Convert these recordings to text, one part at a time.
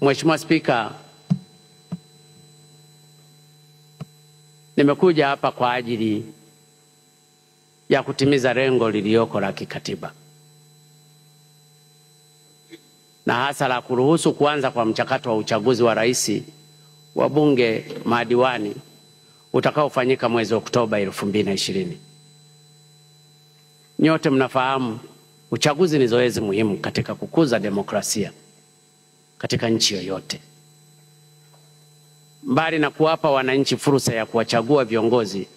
Mheshimiwa Spika, nimekuja hapa kwa ajili ya kutimiza lengo lilioko la kikatiba na hasa la kuruhusu kuanza kwa mchakato wa uchaguzi wa rais, wa bunge, madiwani utakaofanyika mwezi Oktoba 2020. Nyote mnafahamu uchaguzi ni zoezi muhimu katika kukuza demokrasia katika nchi yoyote. Mbali na kuwapa wananchi fursa ya kuwachagua viongozi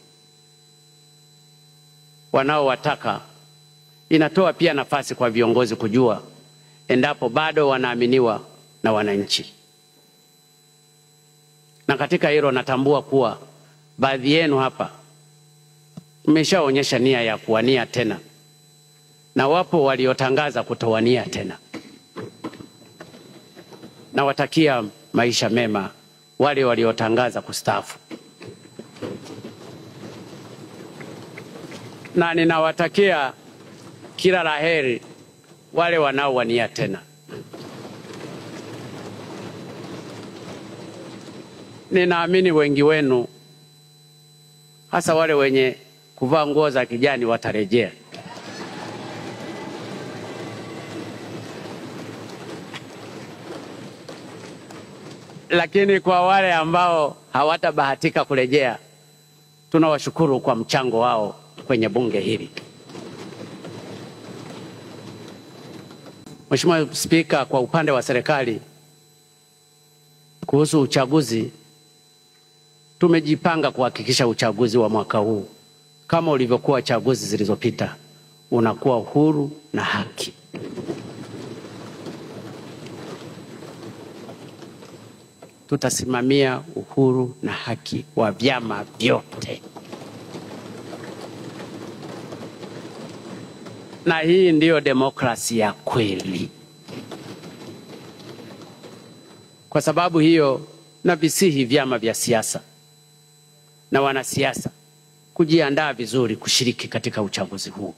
wanaowataka, inatoa pia nafasi kwa viongozi kujua endapo bado wanaaminiwa na wananchi. Na katika hilo natambua kuwa baadhi yenu hapa mmeshaonyesha nia ya kuwania tena na wapo waliotangaza kutowania tena. Nawatakia maisha mema wale waliotangaza kustaafu, na ninawatakia kila laheri wale wanaowania tena. Ninaamini wengi wenu, hasa wale wenye kuvaa nguo za kijani, watarejea. Lakini kwa wale ambao hawatabahatika kurejea, tunawashukuru kwa mchango wao kwenye bunge hili. Mheshimiwa Spika, kwa upande wa serikali kuhusu uchaguzi, tumejipanga kuhakikisha uchaguzi wa mwaka huu kama ulivyokuwa chaguzi zilizopita unakuwa huru na haki. Tutasimamia uhuru na haki wa vyama vyote, na hii ndiyo demokrasia ya kweli. Kwa sababu hiyo, navisihi vyama vya siasa na wanasiasa kujiandaa vizuri kushiriki katika uchaguzi huu.